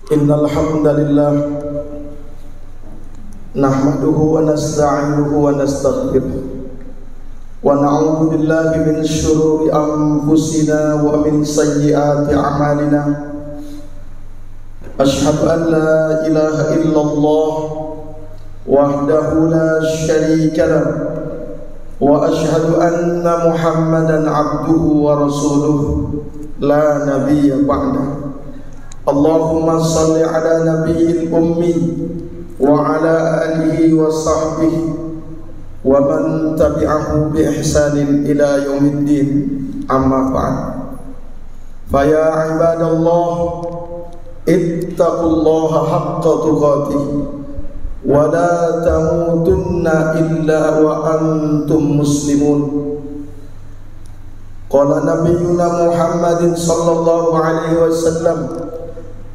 Innal hamdalillah nahmaduhu wa nasta'inuhu wa nastaghfiruh wa na'udzu billahi min shururi anfusina wa min sayyiati a'malina. Asyhadu an la ilaha illallah wahdahu la syarika lah wa asyhadu anna Muhammadan abduhu wa rasuluh la nabiyya ba'da. Allahumma salli ala nabiyil ummi wa ala alihi wa sahbihi wa man tabi'ahu bi ihsanin ila yaumiddin, amma ba'd. Fa ya ibadallah ittaqullaha haqqa tuqatih wa la tamutunna illa wa antum muslimun. Qala nabiyyuna Muhammadin sallallahu alaihi wasallam,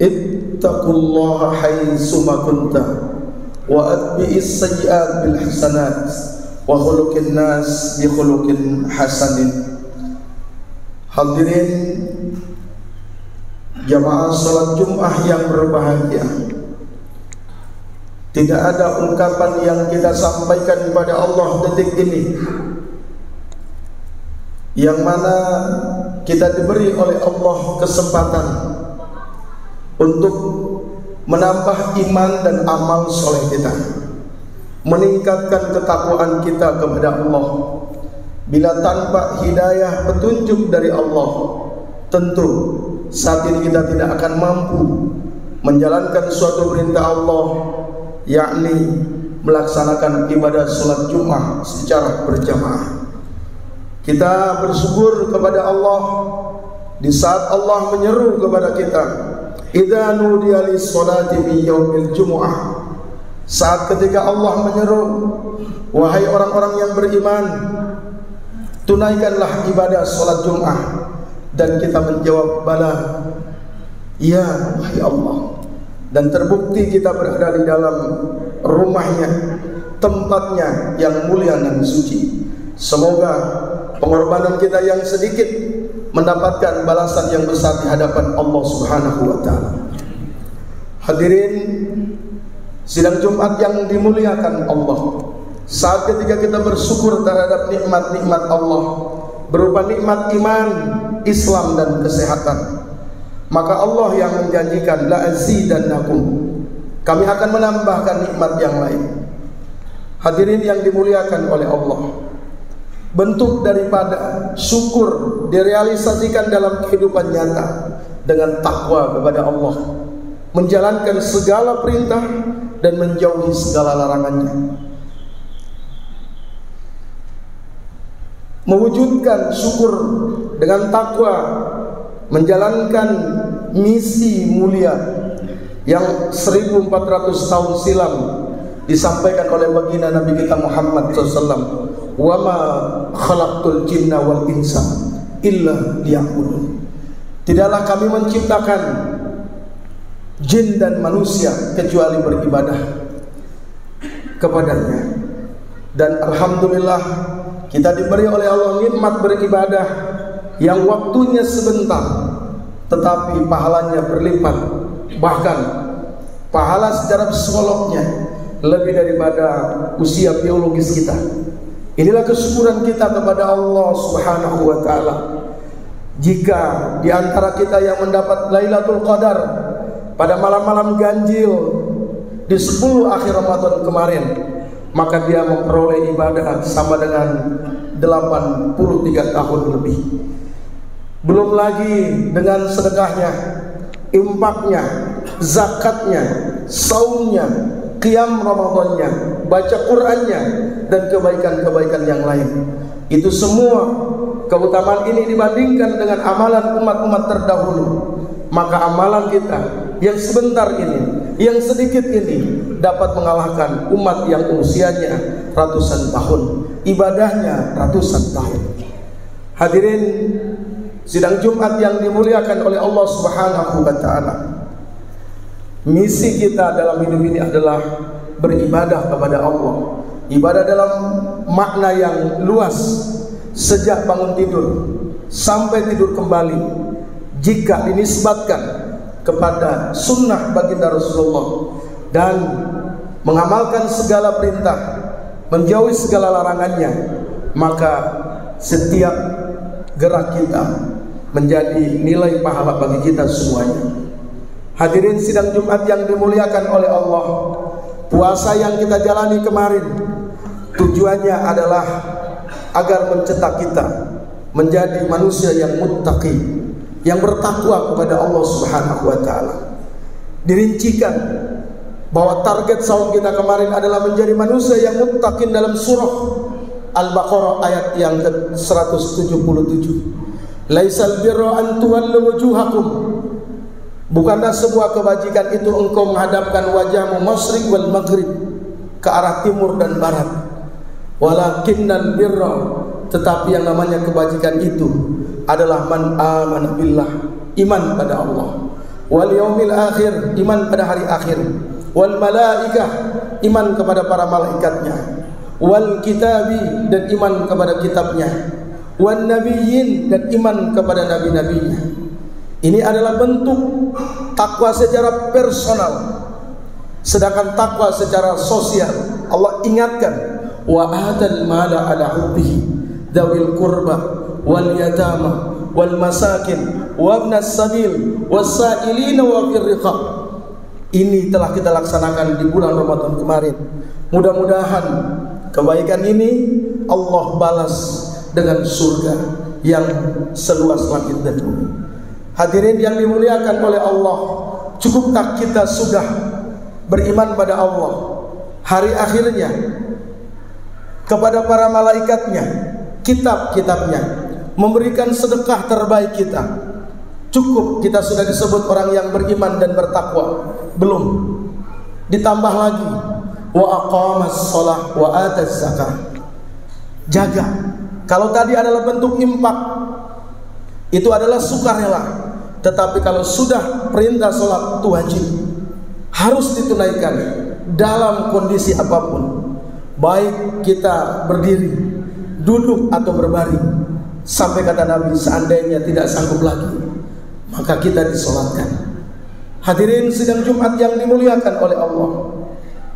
ittaqullaha haitsuma kunta wa atbi'is sayyi'at bil hasanat wa khuluqin nas bi khuluqin hasanin. Hadirin jamaah salat Jumat yang berbahagia, tidak ada ungkapan yang kita sampaikan kepada Allah detik ini yang mana kita diberi oleh Allah kesempatan untuk menambah iman dan amal soleh kita, meningkatkan ketakwaan kita kepada Allah. Bila tanpa hidayah petunjuk dari Allah, tentu saat ini kita tidak akan mampu menjalankan suatu perintah Allah, yakni melaksanakan ibadah sholat Jumat secara berjamaah. Kita bersyukur kepada Allah di saat Allah menyeru kepada kita, idza nudiya lis-sholati fi yaumil jumu'ah. Saat ketika Allah menyeru, wahai orang-orang yang beriman, tunaikanlah ibadah sholat Jumat. Dan kita menjawab, bala, ya wahai Allah. Dan terbukti kita berada di dalam rumahnya, tempatnya yang mulia dan suci. Semoga pengorbanan kita yang sedikit mendapatkan balasan yang besar di hadapan Allah Subhanahu wa taala. Hadirin sidang Jumat yang dimuliakan Allah, saat ketika kita bersyukur terhadap nikmat-nikmat Allah berupa nikmat iman, Islam dan kesehatan, maka Allah yang menjanjikan la azidannakum, kami akan menambahkan nikmat yang lain. Hadirin yang dimuliakan oleh Allah, bentuk daripada syukur direalisasikan dalam kehidupan nyata dengan takwa kepada Allah, menjalankan segala perintah dan menjauhi segala larangannya. Mewujudkan syukur dengan takwa, menjalankan misi mulia yang 1400 tahun silam disampaikan oleh baginda Nabi kita Muhammad SAW, wa ma khalaqtul jinna wal insa illa liya'budun. Tidaklah kami menciptakan jin dan manusia kecuali beribadah kepadanya. Dan alhamdulillah kita diberi oleh Allah nikmat beribadah yang waktunya sebentar tetapi pahalanya berlipat, bahkan pahala secara psikolognya lebih daripada usia biologis kita. Inilah kesyukuran kita kepada Allah Subhanahu wa taala. Jika di antara kita yang mendapat Lailatul Qadar pada malam-malam ganjil di 10 akhir Ramadan kemarin, maka dia memperoleh ibadah sama dengan 83 tahun lebih. Belum lagi dengan sedekahnya, infaknya, zakatnya, saumnya, qiyam Ramadannya, baca Qur'annya, dan kebaikan-kebaikan yang lain. Itu semua keutamaan ini dibandingkan dengan amalan umat-umat terdahulu, maka amalan kita yang sebentar ini, yang sedikit ini dapat mengalahkan umat yang usianya ratusan tahun, ibadahnya ratusan tahun. Hadirin sidang Jumat yang dimuliakan oleh Allah Subhanahu wa taala, misi kita dalam hidup ini adalah beribadah kepada Allah. Ibadah dalam makna yang luas, sejak bangun tidur sampai tidur kembali. Jika dinisbatkan kepada sunnah baginda Rasulullah dan mengamalkan segala perintah, menjauhi segala larangannya, maka setiap gerak kita menjadi nilai pahala bagi kita semuanya. Hadirin sidang Jumat yang dimuliakan oleh Allah, puasa yang kita jalani kemarin tujuannya adalah agar mencetak kita menjadi manusia yang muttaqi, yang bertakwa kepada Allah Subhanahu wa taala. Dirincikan bahwa target saum kita kemarin adalah menjadi manusia yang muttaqin dalam surah Al-Baqarah ayat yang ke-177. Laisal birra an tuwallu wujuhakum. Bukanlah sebuah kebajikan itu engkau menghadapkan wajahmu masyriq wal maghrib, ke arah timur dan barat. Walakinnal birra, tetapi yang namanya kebajikan itu adalah man amana billah, iman pada Allah, wal yaumil akhir, iman pada hari akhir, wal malaikah, iman kepada para malaikatnya, wal kitabi, dan iman kepada kitabnya, wan nabiyyin, dan iman kepada nabi-nabinya. Ini adalah bentuk takwa secara personal. Sedangkan takwa secara sosial, Allah ingatkan, wa atal mala ala hubbihi dzawil qurba wal yatama wal masakin wabnas sabil wasailina wa fir riqab. Ini telah kita laksanakan di bulan Ramadan kemarin. Mudah-mudahan kebaikan ini Allah balas dengan surga yang seluas langit dan bumi. Hadirin yang dimuliakan oleh Allah, cukupkah kita sudah beriman pada Allah, hari akhirnya, kepada para malaikatnya, kitab-kitabnya, memberikan sedekah terbaik kita? Cukup kita sudah disebut orang yang beriman dan bertakwa? Belum. Ditambah lagi, wa aqamas shalah wa ataz zakah. Jaga. Kalau tadi adalah bentuk infak, itu adalah sukarela. Tetapi kalau sudah perintah sholat itu wajib, harus ditunaikan dalam kondisi apapun, baik kita berdiri, duduk atau berbaring. Sampai kata Nabi, seandainya tidak sanggup lagi, maka kita disolatkan. Hadirin sidang Jumat yang dimuliakan oleh Allah,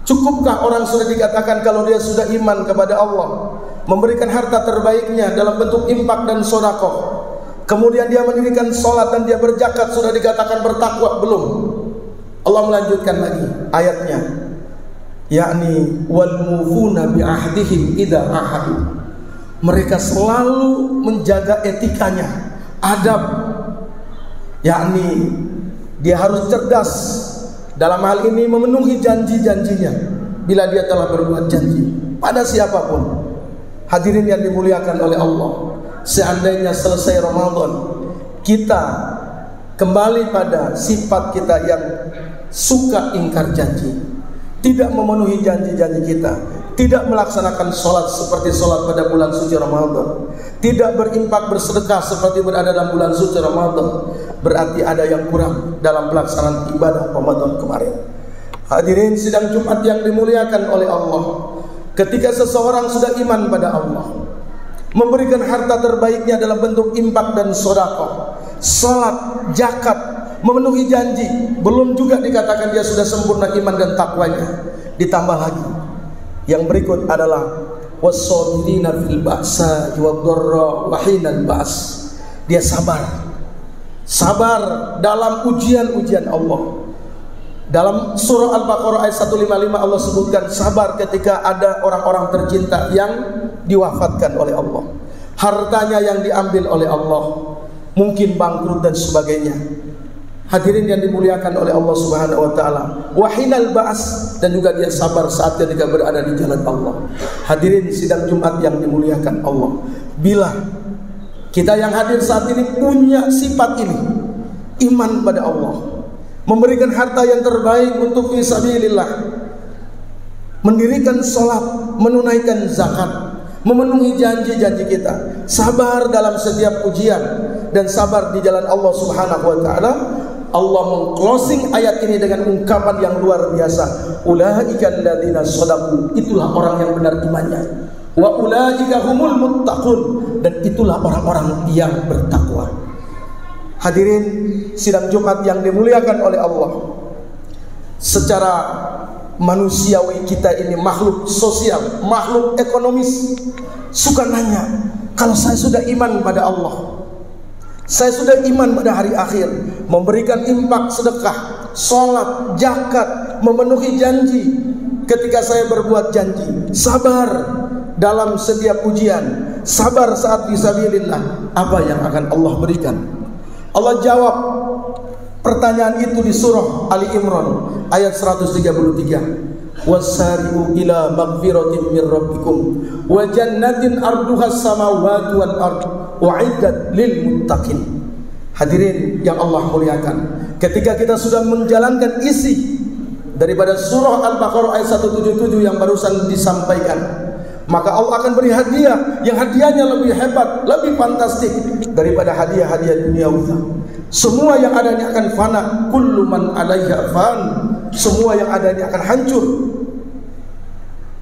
cukupkah orang sudah dikatakan kalau dia sudah iman kepada Allah, memberikan harta terbaiknya dalam bentuk infak dan sedekah, kemudian dia mendirikan sholat dan dia berzakat, sudah dikatakan bertakwa? Belum. Allah melanjutkan lagi ayatnya, yakni wal mufuna bi ahdihim idza ahadu. Mereka selalu menjaga etikanya, adab, yakni dia harus cerdas dalam hal ini memenuhi janji-janjinya bila dia telah berbuat janji pada siapapun. Hadirin yang dimuliakan oleh Allah, seandainya selesai Ramadan kita kembali pada sifat kita yang suka ingkar janji, tidak memenuhi janji-janji kita, tidak melaksanakan sholat seperti sholat pada bulan suci Ramadan, tidak berinfak bersedekah seperti berada dalam bulan suci Ramadan, berarti ada yang kurang dalam pelaksanaan ibadah Ramadan kemarin. Hadirin sidang Jumat yang dimuliakan oleh Allah, ketika seseorang sudah iman pada Allah, memberikan harta terbaiknya dalam bentuk infak dan sedekah, salat, zakat, memenuhi janji, belum juga dikatakan dia sudah sempurna iman dan takwanya. Ditambah lagi, yang berikut adalah was-sabirina fil ba'sa wad-dharra wa hinal ba's. Dia sabar dalam ujian-ujian Allah. Dalam surah Al-Baqarah ayat 155 Allah sebutkan sabar ketika ada orang-orang tercinta yang diwafatkan oleh Allah, hartanya yang diambil oleh Allah, mungkin bangkrut dan sebagainya. Hadirin yang dimuliakan oleh Allah Subhanahu wa taala, wahinal ba's, dan juga dia sabar saat ketika berada di jalan Allah. Hadirin sidang Jumat yang dimuliakan Allah, bila kita yang hadir saat ini punya sifat ini, iman pada Allah, memberikan harta yang terbaik untuk fisabilillah, mendirikan sholat, menunaikan zakat, memenuhi janji-janji kita, sabar dalam setiap ujian, dan sabar di jalan Allah Subhanahu wa taala. Allah meng-closing ayat ini dengan ungkapan yang luar biasa, ulaika alladzina shadaqu, itulah orang yang benar imannya, wa ulaika humul muttaqun, dan itulah orang-orang yang bertakwa. Hadirin sidang Jumat yang dimuliakan oleh Allah, secara manusiawi kita ini makhluk sosial, makhluk ekonomis. Suka nanya, kalau saya sudah iman pada Allah, saya sudah iman pada hari akhir, memberikan infak, sedekah, sholat, zakat, memenuhi janji ketika saya berbuat janji, sabar dalam setiap ujian, sabar saat fisabilillah, apa yang akan Allah berikan? Allah jawab pertanyaan itu di surah Ali Imran ayat 133. Wasari'u ila maghfiratin min rabbikum wa jannatin arduhas samawati wal ard u'iddat lil muttaqin. Hadirin yang Allah muliakan, ketika kita sudah menjalankan isi daripada surah Al-Baqarah ayat 177 yang barusan disampaikan, maka Allah akan beri hadiah yang hadiahnya lebih hebat, lebih fantastik daripada hadiah-hadiah duniawi. Semua yang ada ini akan fana, kullu man 'alaiha fan. Semua yang ada ini akan hancur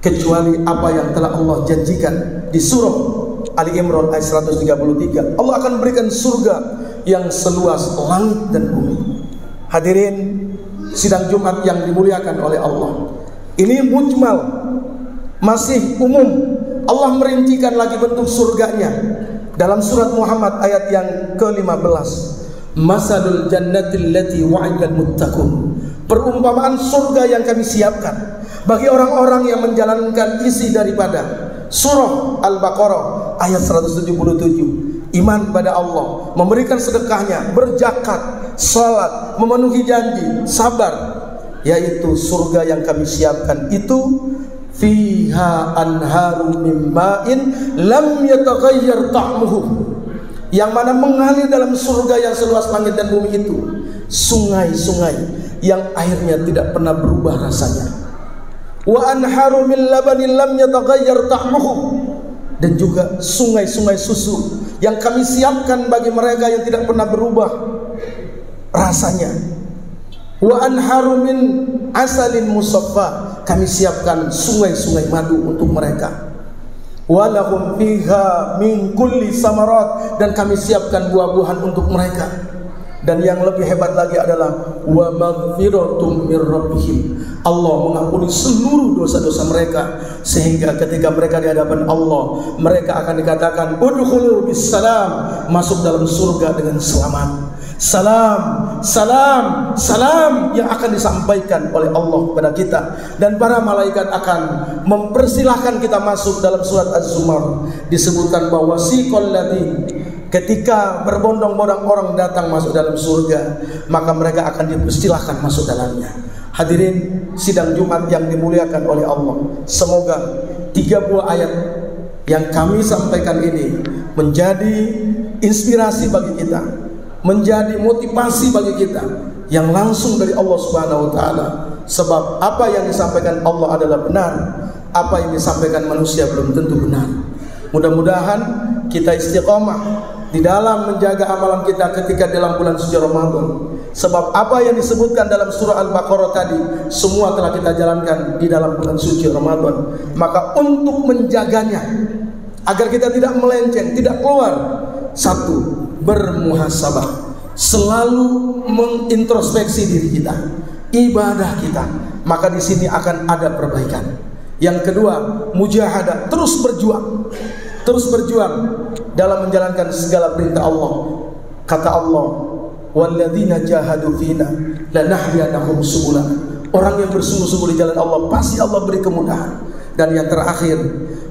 kecuali apa yang telah Allah janjikan di surah Ali Imran ayat 133. Allah akan berikan surga yang seluas langit dan bumi. Hadirin sidang Jumat yang dimuliakan oleh Allah, ini mujmal, masih umum. Allah merincikan lagi bentuk surganya dalam surat Muhammad ayat yang ke-15. Masalul jannatil lati wa'idal muttaqun. Perumpamaan surga yang kami siapkan bagi orang-orang yang menjalankan isi daripada surah Al-Baqarah ayat 177. Iman pada Allah, memberikan sedekahnya, berzakat, salat, memenuhi janji, sabar, yaitu surga yang kami siapkan itu fiha anharum min ma'in lam yataghayyar ta'muhu, yang mana mengalir dalam surga yang seluas langit dan bumi itu sungai-sungai yang airnya tidak pernah berubah rasanya. Wa anharum min labanin lam yataghayyar ta'muhu, dan juga sungai-sungai susu yang kami siapkan bagi mereka yang tidak pernah berubah rasanya. Wa anharum min asalin musaffa, kami siapkan sungai-sungai madu untuk mereka. Walahum fiha min kulli samarat, dan kami siapkan buah-buahan untuk mereka. Dan yang lebih hebat lagi adalah wa maghfiratum mir rabbihim, Allah mengampuni seluruh dosa-dosa mereka, sehingga ketika mereka di hadapan Allah, mereka akan dikatakan udkhulu bisalam, masuk dalam surga dengan selamat. Salam, salam, salam yang akan disampaikan oleh Allah kepada kita, dan para malaikat akan mempersilahkan kita masuk. Dalam surat Az-Zumar disebutkan bahwa wasiqal ladzi, ketika berbondong-bondong orang datang masuk dalam surga, maka mereka akan dipersilahkan masuk dalamnya. Hadirin sidang Jumat yang dimuliakan oleh Allah, semoga 3 buah ayat yang kami sampaikan ini menjadi inspirasi bagi kita, menjadi motivasi bagi kita yang langsung dari Allah Subhanahu wa taala. Sebab apa yang disampaikan Allah adalah benar, apa yang disampaikan manusia belum tentu benar. Mudah-mudahan kita istiqomah di dalam menjaga amalan kita ketika dalam bulan suci Ramadan. Sebab apa yang disebutkan dalam surah Al-Baqarah tadi semua telah kita jalankan di dalam bulan suci Ramadan. Maka untuk menjaganya agar kita tidak melenceng, tidak keluar, satu, bermuhasabah, selalu mengintrospeksi diri kita, ibadah kita, maka di sini akan ada perbaikan. Yang kedua, mujahadah, terus berjuang dalam menjalankan segala perintah Allah. Kata Allah, walladzina jahadu fina lanahdiyanahum subulana, orang yang bersungguh-sungguh di jalan Allah pasti Allah beri kemudahan. Dan yang terakhir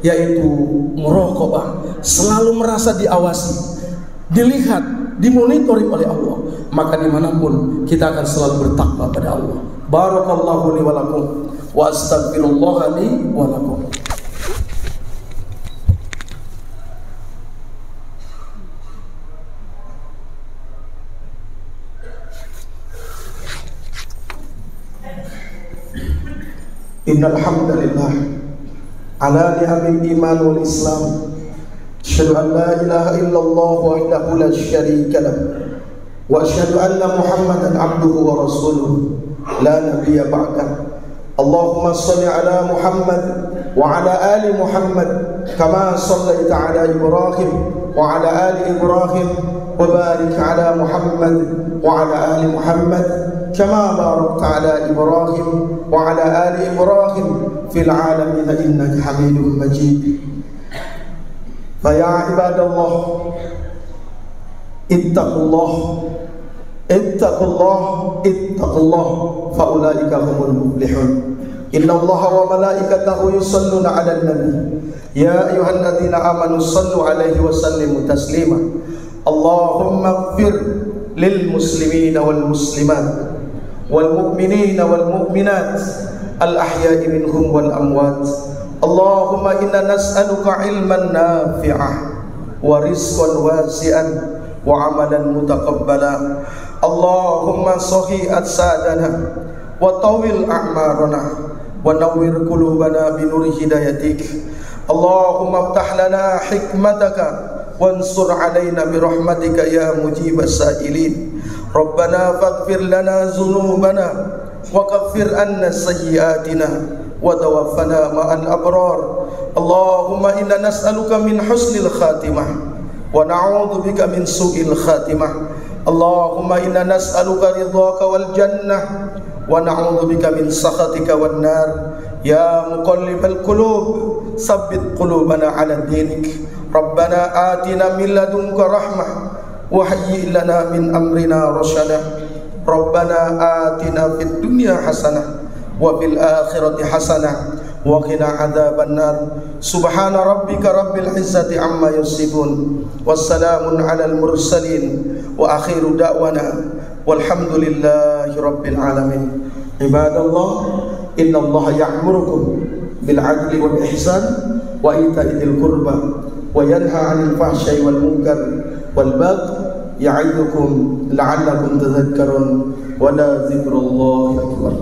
yaitu muraqabah, selalu merasa diawasi, dilihat, dimonitori oleh Allah. Maka dimanapun kita akan selalu bertakwa pada Allah. Barakallahu li wa lakum wa astaghfirullah li wa lakum. Innal hamdalillah ala ni'amil iman wal islam, asyhadu an la ilaha illallah wahdahu la syarika lah, wa asyhadu anna Muhammadan abduhu wa rasuluhu la nabiyya ba'dah. Allahumma shalli ala Muhammad wa ala ali Muhammad kama shallaita ala Ibrahim wa ala ali Ibrahim wa barik ala Muhammad wa ala ali Muhammad kama barakta ala Ibrahim wa ala ali Ibrahim fil alamin innaka Hamidum Majid. Fa ya ibadallah ittaqullah fa ulaika humul muflihun. Inna Allaha wa malaikatahu yusalluna 'alan nabi ya ayyuhalladzina amanu sallu 'alaihi wa sallimu taslima. Allahumma ighfir lil muslimina wal muslimat wal mu'minina wal mu'minat al ahya'i minhum wal amwat. Allahumma inna nas'aluka ilman nafi'ah wa rizqan wasi'an wa amalan mutaqabbala. Allahumma sahhi ajsadana wa tawil a'marana wa nawwir qulubana bi nuri hidayatik. Allahumma iftah lana hikmataka wansur alaina bi rahmatika ya mujibas sa'ilin. Rabbana faghfir lana dhunubana wa kaffir anna sayyi'atina wa tawaffana ma'al abrar. Allahumma inna nas'aluka min husnil khatimah wa na'udzu bika min su'il khatimah. Allahumma inna nas'aluka ridhaka wal jannah wa na'udzu bika min sakhatika wan nar. Ya muqallibal qulub tsabbit qulubana 'ala dinik. Rabbana atina min ladunka rahmah wa hayyi' lana min amrina rasyada. Rabbana atina fid dunya hasanah wa fil akhirati hasanah wa qina adzabannar. Subhana rabbika rabbil izzati amma yasifun wassalamun 'alal mursalin wa akhiru da'wana walhamdulillahi rabbil alamin. Ibadallah, innallaha ya'murukum bil 'adli wal ihsan wa ita'i dzil qurba wa yanha 'anil fahsya'i wal munkar wal baghi ya'idukum la'allakum tadhakkarun wa la dzikrullahi akbar.